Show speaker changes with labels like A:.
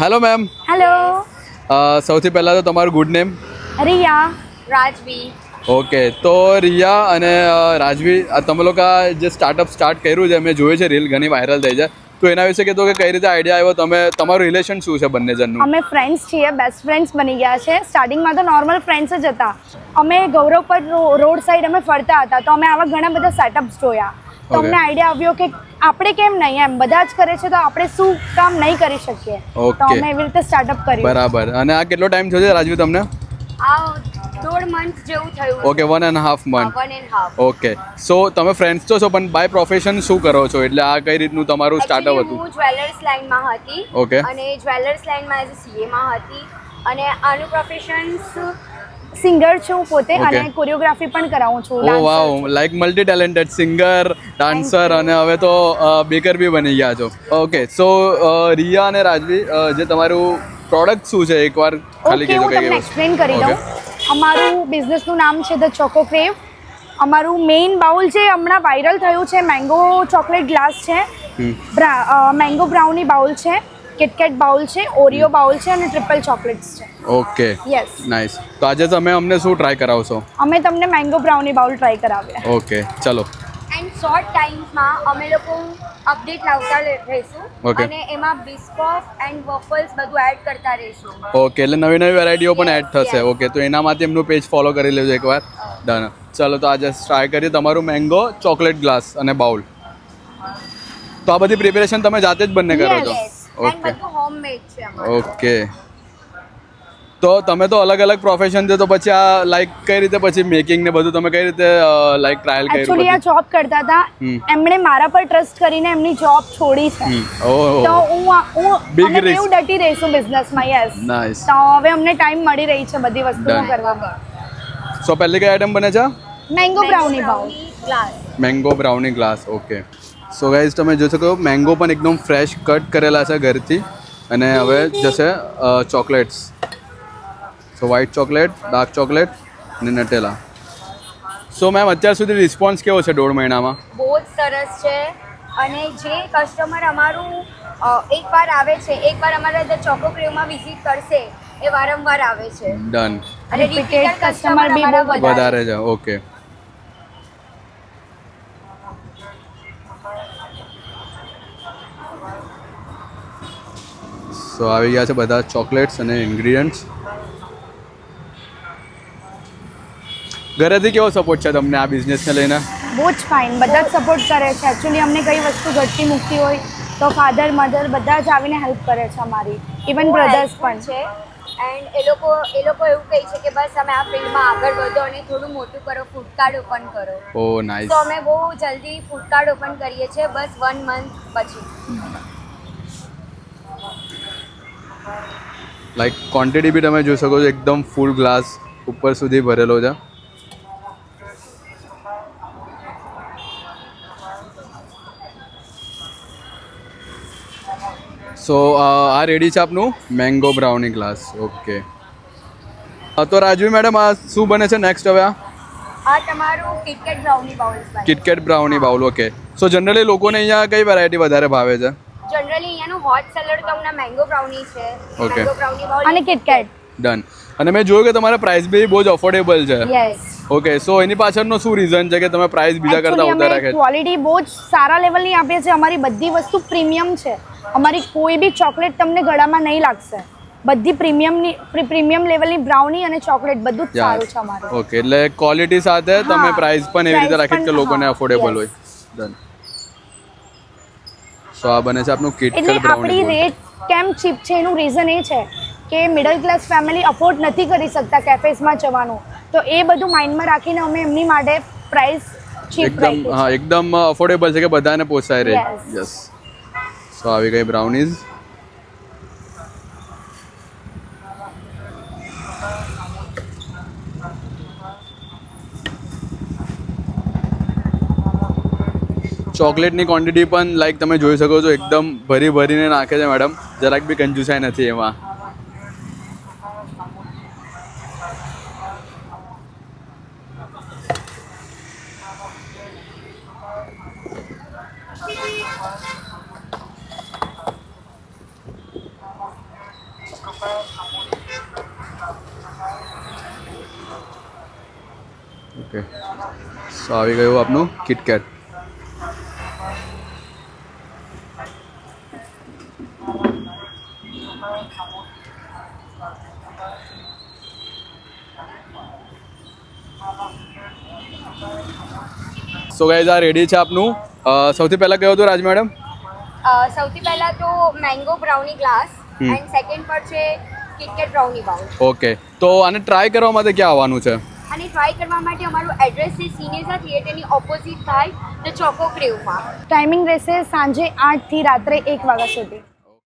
A: Hello ma'am.
B: Hello.
A: સૌથી પહેલાં તો તમારું ગુડ નેમ?
B: રિયા. રાજવી.
A: ઓકે, તો રિયા અને રાજવી, તમે લોકો જે સ્ટાર્ટઅપ સ્ટાર્ટ કર્યું છે, મેં જોયું છે, રીલ ઘણી વાયરલ થઈ છે, તો એના વિશે કીધું કે કઈ રીતે આઈડિયા આવ્યો, તમારું રિલેશન શું છે બંને જણનું?
B: અમે ફ્રેન્ડ્સ છીએ, બેસ્ટ ફ્રેન્ડ્સ બની ગયા છે. સ્ટાર્ટિંગમાં તો નોર્મલ ફ્રેન્ડ્સ જ હતા. અમે ગૌરવ પર રોડ સાઈડ અમે ફરતા હતા, તો અમે આવા ઘણા બધા સેટઅપ્સ જોયા, તો અમને આઈડિયા આવ્યો કે આપણે કેમ નહીં, એમ બધા જ કરે છે તો આપણે શું કામ નહીં કરી શકીએ. તો અમે એવી રીતે સ્ટાર્ટઅપ કર્યું.
A: બરાબર. અને આ કેટલો ટાઈમ થયો છે રાજવી તમને?
B: આ 1.5 મંથ જેવું થયું.
A: Okay, 1.5 month.
B: 1.5.
A: ઓકે, સો તમે ફ્રેન્ડ્સ તો છો, પણ બાય પ્રોફેશન શું કરો છો? એટલે આ કઈ રીતનું તમારું સ્ટાર્ટઅપ હતું?
B: હું જ્વેલર્સ લાઇનમાં હતી.
A: ઓકે.
B: અને જ્વેલર્સ લાઇનમાં એઝ સીએ માં હતી. અને આનું પ્રોફેશન્સ સિંગર છું પોતે, અને કોરિયોગ્રાફી પણ કરાવું છું.
A: Oh wow, like multi talented singer, dancer, અને હવે તો બેકર બી બની ગયા છો. ઓકે, સો રિયા અને રાજવી, જે તમારું પ્રોડક્ટ શું છે એકવાર ખાલી કીધું
B: હું તમને એક્સપ્લેન કરી દઉં. અમારું બિઝનેસનું નામ છે ધ ચોકો ક્રેવ. અમારું મેઇન બાઉલ જે હમણાં વાયરલ થયું છે, મેંગો ચોકલેટ ગ્લાસ છે, મેંગો બ્રાઉની બાઉલ છે, કિટકેટ બાઉલ છે, ઓરિયો બાઉલ છે, અને ટ્રિપલ ચોકલેટ્સ છે.
A: Okay,
B: yes.
A: નાઇસ. તો આજે તમે અમને શું ટ્રાય કરાવશો?
B: અમે તમને મેંગો બ્રાઉની બાઉલ ટ્રાય કરાવ્યા.
A: ઓકે, ચલો.
B: એન્ડ શોર્ટ ટાઈમ્સમાં અમે લોકો અપડેટ લાવતા રહીશું, અને એમાં બિસ્કોફ એન્ડ વોફલ્સ બધું એડ કરતા રહીશું.
A: ઓકે, એટલે નવી નવી વેરાયટીઓ પણ એડ થશે. ઓકે, તો એનામાંથી એમનું પેજ ફોલો કરી લેજો એકવાર. ડન. ચલો, તો આજે ટ્રાય કરીએ તમારું મેંગો ચોકલેટ ગ્લાસ અને બાઉલ. તો આ બધી પ્રિપેરેશન તમે જાતે જ બંને કરો છો?
B: એન્ડ બધું હોમમેડ છે અમારું.
A: ઓકે, તો તમે તો અલગ અલગ પ્રોફેશન છે, તો પછી આ લાઈક કઈ રીતે પછી મેકિંગ ને બધું તમે કઈ રીતે લાઈક ટ્રાયલ કર્યું?
B: એકચ્યુઅલી આ જોબ કરતા હતા, એમણે મારા પર ટ્રસ્ટ કરીને એમની જોબ છોડી છે. તો હું અમે કેવું ડટી રહીશું બિઝનેસમાં. યસ. નાઈસ. તો હવે અમને ટાઈમ મળી રહી છે બધી વસ્તુઓ કરવામાં.
A: સો પહેલી કઈ આઈટમ બને છે?
B: Mango brownie bowl glass.
A: Mango brownie glass. Okay, so guys, તમે જોઈ શકો મેંગો પણ એકદમ ફ્રેશ કટ કરેલા છે ઘરથી. અને હવે જશે ચોકલેટ્સ. સો વ્હાઇટ ચોકલેટ, ડાર્ક ચોકલેટ અને નટેલા. સો મેમ, અત્યાર સુધી રિસ્પોન્સ કેવો છે 1.5 મહિનામાં?
B: બહુ જ સરસ છે. અને જે કસ્ટમર અમારું એકવાર આવે છે, એકવાર અમારા ધ ચોકો ક્રેવમાં વિઝિટ કરશે, એ વારંવાર આવે છે.
A: ડન.
B: અને રિપીટેડ કસ્ટમર બી બહુ
A: વધારે છે. ઓકે, સો આવી ગયા છે બધા ચોકલેટ્સ અને ઇન્ગ્રીડિયન્ટ્સ. ઘરેથી કેવો સપોર્ટ છે તમને આ બિઝનેસને લઈને?
B: બહુ જ ફાઇન, બધા જ સપોર્ટ કરે છે. એકચ્યુઅલી અમને કઈ વસ્તુ ઘટતી મૂકતી હોય તો ફાધર મધર બધા જ આવીને હેલ્પ કરે છે અમારી. ઇવન બ્રધર્સ પણ છે. એન્ડ એ લોકો એવું કહે છે કે બસ તમે આ ફિલ્ડમાં આગળ વધો અને થોડું મોટું કરો, ફૂડ કાર્ડ ઓપન કરો.
A: ઓ નાઇસ.
B: તો અમે બહુ જલ્દી ફૂડ કાર્ડ ઓપન કરીએ છીએ, બસ 1 મંથ પછી.
A: લાઈક ક્વોન્ટિટી બી તમે જોઈ શકો છો, એકદમ ફૂલ ગ્લાસ ઉપર સુધી ભરેલો છે. સો આ રેડી છે આપનું મેંગો બ્રાઉની ગ્લાસ. ઓકે, તો રાજવી મેડમ, આ શું બને છે નેક્સ્ટ હવે?
B: આ તમારું કિટકેટ બ્રાઉની બાઉલ છે.
A: KitKat brownie bowl. ઓકે, સો જનરલી લોકોને અહીંયા કઈ વેરાયટી વધારે ભાવે છે?
B: જનરલી અહીંયાનું હોટ સેલર તો હમણાં મેંગો બ્રાઉની છે, મેંગો બ્રાઉની બાઉલ અને કિટકેટ.
A: ડન. અને મેં જોયું કે તમારા પ્રાઇસ બી બહુ જ અફોર્ડેબલ છે.
B: યસ.
A: ઓકે, સો એની પાછળનો શું રીઝન છે કે તમે પ્રાઇસ બીજા કરતા વધારે રાખે?
B: ક્વોલિટી બહુ જ સારા લેવલની આપીએ છીએ. અમારી બધી વસ્તુ પ્રીમિયમ છે. અમારી કોઈ બી ચોકલેટ તમને ગળામાં નહીં લાગશે. બધી પ્રીમિયમ લેવલની બ્રાઉની અને ચોકલેટ બધું જ સારું છે અમારું.
A: ઓકે, એટલે ક્વોલિટી સાથે તમે પ્રાઇસ પણ એવી રીતે રાખી કે લોકોને અફોર્ડેબલ હોય. ડન. સો આ બને છે આપનું કિટકેટ બ્રાઉની.
B: આપણી રેટ કેમ ચીપ છે એનું રીઝન એ છે કે મિડલ ક્લાસ ફેમિલી અફોર્ડ નથી કરી શકતા કેફેસમાં જવાનું, તો એ બધું માઇન્ડમાં રાખીને અમે એમની માટે પ્રાઇસ ચીપ રાખી છે.
A: હા, એકદમ અફોર્ડેબલ છે કે બધાને પોસાય રહે. યસ. સો આવી ગઈ બ્રાઉનીઝ. ચોકલેટની ક્વોન્ટિટી પણ લાઈક તમે જોઈ શકો છો, એકદમ ભરીને નાખે છે મેડમ. જરાક બી કંજુસાઈ નથી એમાં. ઓકે, સો આવી ગયું આપનું કિટકેટ. સો ગાઈઝ આ રેડી છે આપનું. સૌથી પહેલાં કયો હતું રાજ મેડમ?
B: સૌથી પહેલા તો mango brownie glass and second પર છે કિટકેટ બ્રાઉની બાઉલ.
A: ઓકે, તો આને ટ્રાય કરવા માટે ક્યાં આવવાનું છે?
B: અને ટ્રાય કરવા માટે અમારું એડ્રેસ છે સિનેઝા થિયેટરની ઓપોઝિટ થાય ધ ચોકો ક્રેવમાં. ટાઈમિંગ રહેશે સાંજે 8 થી રાત્રે 1 વાગ્યા સુધી.